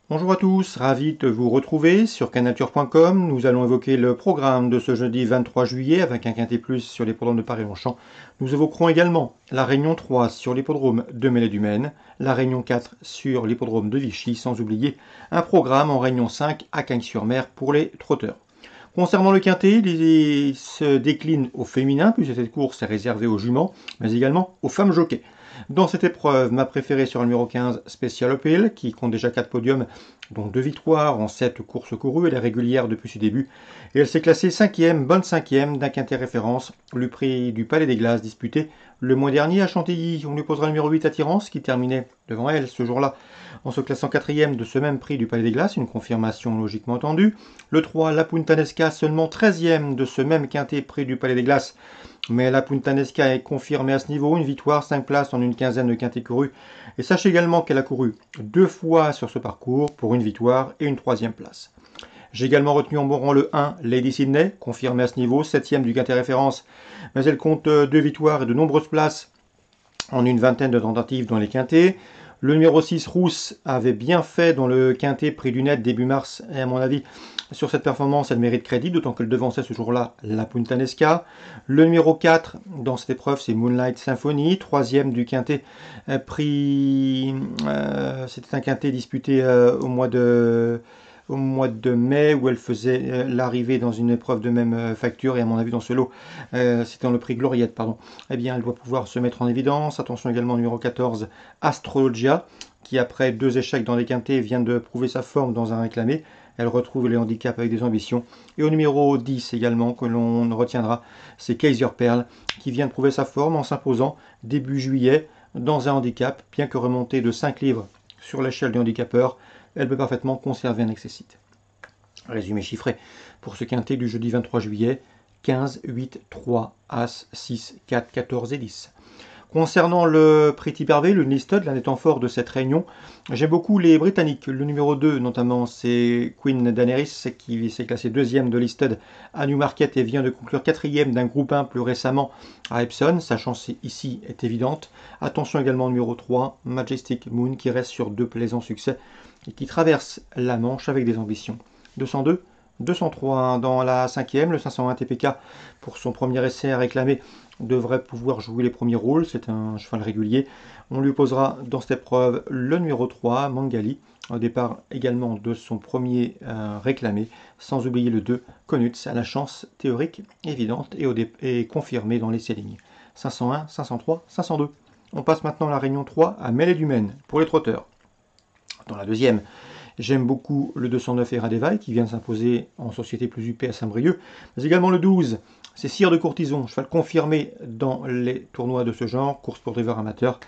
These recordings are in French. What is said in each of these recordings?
Bonjour à tous, ravi de vous retrouver sur cannature.com. Nous allons évoquer le programme de ce jeudi 23 juillet avec un quintet plus sur l'hippodrome de Paris-Longchamp. Nous évoquerons également la Réunion 3 sur l'hippodrome de Mêlée-du-Maine, la Réunion 4 sur l'hippodrome de Vichy, sans oublier un programme en Réunion 5 à Cagnes-sur-Mer pour les trotteurs. Concernant le quintet, il se décline au féminin, puisque cette course est réservée aux juments, mais également aux femmes jockeys. Dans cette épreuve, ma préférée sur le numéro 15, Special Appeal, qui compte déjà 4 podiums, dont 2 victoires en 7 courses courues. Elle est régulière depuis ses débuts. Et elle s'est classée 5e, bonne 5e d'un quintet référence, le prix du Palais des Glaces disputé le mois dernier à Chantilly. On lui posera le numéro 8 Attirance, qui terminait devant elle ce jour-là en se classant 4e de ce même prix du Palais des Glaces, une confirmation logiquement entendue. Le 3, La Puntanesca, seulement 13e de ce même quintet prix du Palais des Glaces. Mais la Puntanesca est confirmée à ce niveau, une victoire, 5 places en une quinzaine de quintets courus. Et sachez également qu'elle a couru 2 fois sur ce parcours pour une victoire et une 3e place. J'ai également retenu en bon rang le 1, Lady Sydney, confirmée à ce niveau, 7e du quintet référence, mais elle compte 2 victoires et de nombreuses places en une vingtaine de tentatives dans les quintets. Le numéro 6, Rousse, avait bien fait dans le quintet prix du net début mars, et à mon avis, sur cette performance, elle mérite crédit, d'autant qu'elle devançait ce jour-là la Puntanesca. Le numéro 4 dans cette épreuve, c'est Moonlight Symphony, 3e du quintet c'était un quintet disputé au mois de mai, où elle faisait l'arrivée dans une épreuve de même facture, et à mon avis dans ce lot, c'était dans le prix Gloriette, pardon. Eh bien, elle doit pouvoir se mettre en évidence. Attention également au numéro 14, Astrologia, qui après 2 échecs dans les quintets vient de prouver sa forme dans un réclamé. Elle retrouve les handicaps avec des ambitions. Et au numéro 10 également, que l'on retiendra, c'est Kaiser Pearl, qui vient de prouver sa forme en s'imposant début juillet dans un handicap, bien que remontée de 5 livres sur l'échelle des handicapeurs, elle peut parfaitement conserver un excessite. Résumé chiffré pour ce quintet du jeudi 23 juillet, 15, 8, 3, As, 6, 4, 14 et 10. Concernant le Pretty Barvé, le listed, l'un des temps forts de cette réunion, j'aime beaucoup les Britanniques. Le numéro 2, notamment, c'est Queen Daenerys, qui s'est classé 2e de listed à Newmarket et vient de conclure 4e d'un groupe 1 plus récemment à Epsom. Sa chance ici est évidente. Attention également au numéro 3, Majestic Moon, qui reste sur 2 plaisants succès et qui traverse la Manche avec des ambitions. 202, 203 dans la 5e, le 501 TPK pour son premier essai à réclamer devrait pouvoir jouer les premiers rôles, c'est un cheval régulier. On lui posera dans cette épreuve le numéro 3, Mangali, au départ également de son premier réclamé, sans oublier le 2, Konuts, à la chance théorique évidente et confirmée dans l'essai ligne. 501, 503, 502. On passe maintenant à la Réunion 3 à Mêlée-du-Maine pour les trotteurs. Dans la deuxième, j'aime beaucoup le 209 Eradevaille qui vient de s'imposer en société plus UP à Saint-Brieuc, mais également le 12, c'est Cire de Courtison, cheval confirmé dans les tournois de ce genre, course pour driver amateur,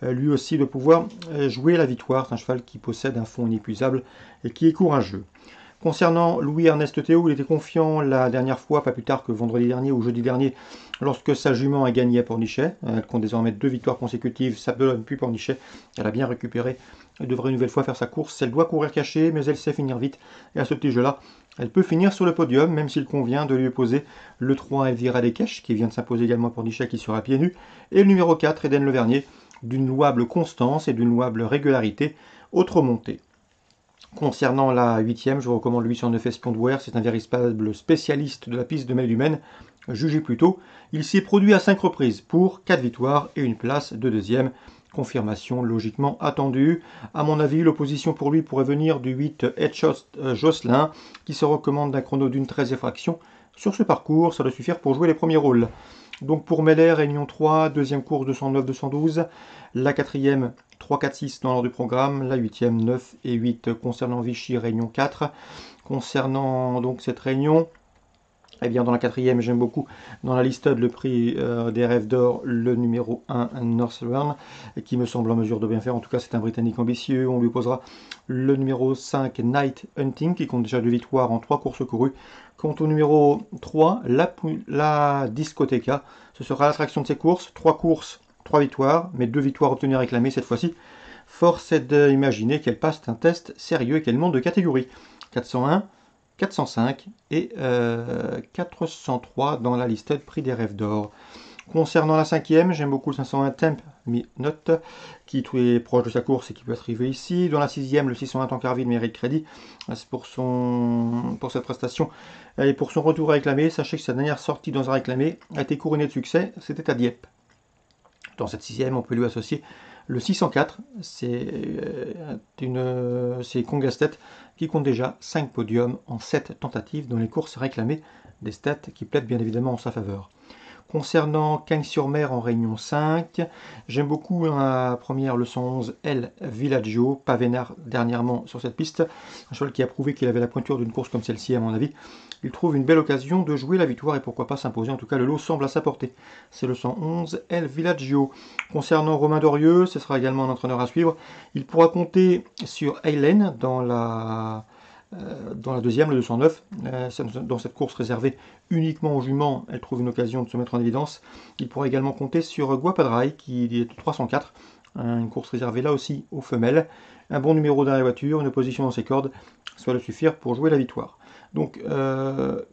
lui aussi de pouvoir jouer la victoire. C'est un cheval qui possède un fond inépuisable et qui est courageux. Concernant Louis-Ernest Théo, il était confiant la dernière fois, pas plus tard que vendredi dernier ou jeudi dernier, lorsque sa jument a gagné à Pornichet. Elle compte désormais 2 victoires consécutives, Sablonne puis Pornichet. Elle a bien récupéré. Elle devrait une nouvelle fois faire sa course. Elle doit courir cachée, mais elle sait finir vite. Et à ce petit jeu-là, elle peut finir sur le podium, même s'il convient de lui opposer le 3 Elvira Descaches, qui vient de s'imposer également à Pornichet, qui sera pieds nus, et le numéro 4 Eden Levernier, d'une louable constance et d'une louable régularité, autre montée. Concernant la 8e, je vous recommande le 809 Espion de Ware, c'est un véritable spécialiste de la piste de Mêlée-du-Maine. Jugez plutôt, il s'est produit à 5 reprises pour 4 victoires et une place de 2e. Confirmation logiquement attendue. À mon avis, l'opposition pour lui pourrait venir du 8 Hedgehog Jocelyn, qui se recommande d'un chrono d'une 13 effraction. Sur ce parcours, ça doit suffire pour jouer les premiers rôles. Donc pour Mêlée, Réunion 3, deuxième course 209-212, la 4e 3, 4, 6 dans l'ordre du programme, la 8e 9 et 8 concernant Vichy, Réunion 4. Concernant donc cette réunion, eh bien dans la 4e, j'aime beaucoup dans la liste le prix des rêves d'or, le numéro 1 Northern, qui me semble en mesure de bien faire. En tout cas, c'est un Britannique ambitieux. On lui posera le numéro 5 Night Hunting, qui compte déjà 2 victoires en 3 courses courues. Quant au numéro 3, la Discoteca, ce sera l'attraction de ces courses. 3 courses, 3 victoires, mais 2 victoires obtenues à réclamer cette fois-ci. Force est d'imaginer qu'elle passe un test sérieux et qu'elle monte de catégorie. 401, 405 et 403 dans la liste de prix des rêves d'or. Concernant la cinquième, j'aime beaucoup le 501 Temp Note, qui est proche de sa course et qui peut être arrivé ici. Dans la sixième, le 601 Tankerville mérite crédit pour cette prestation et pour son retour à réclamer. Sachez que sa dernière sortie dans un réclamé a été couronnée de succès, c'était à Dieppe. Dans cette sixième, on peut lui associer le 604, c'est Congastet qui compte déjà 5 podiums en 7 tentatives dans les courses réclamées, des stats qui plaident bien évidemment en sa faveur. Concernant Cagnes-sur-Mer en Réunion 5, j'aime beaucoup la première, le 111 El Villaggio, Pavénard dernièrement sur cette piste, un cheval qui a prouvé qu'il avait la pointure d'une course comme celle-ci à mon avis. Il trouve une belle occasion de jouer la victoire et pourquoi pas s'imposer, en tout cas le lot semble à sa portée. C'est le 111 El Villaggio. Concernant Romain Dorieux, ce sera également un entraîneur à suivre. Il pourra compter sur Eileen dans la deuxième, le 209. Dans cette course réservée uniquement aux juments, elle trouve une occasion de se mettre en évidence. Il pourra également compter sur Guapadrai, qui est 304, une course réservée là aussi aux femelles. Un bon numéro dans la voiture, une position dans ses cordes, ça va le suffire pour jouer la victoire. Donc,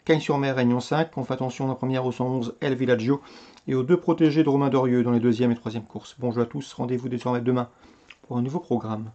Cagnes-sur-Mer, Réunion 5, on fait attention la première au 111 El Villaggio et aux deux protégés de Romain Dorieux dans les deuxième et troisième courses. Bonjour à tous, rendez-vous désormais demain pour un nouveau programme.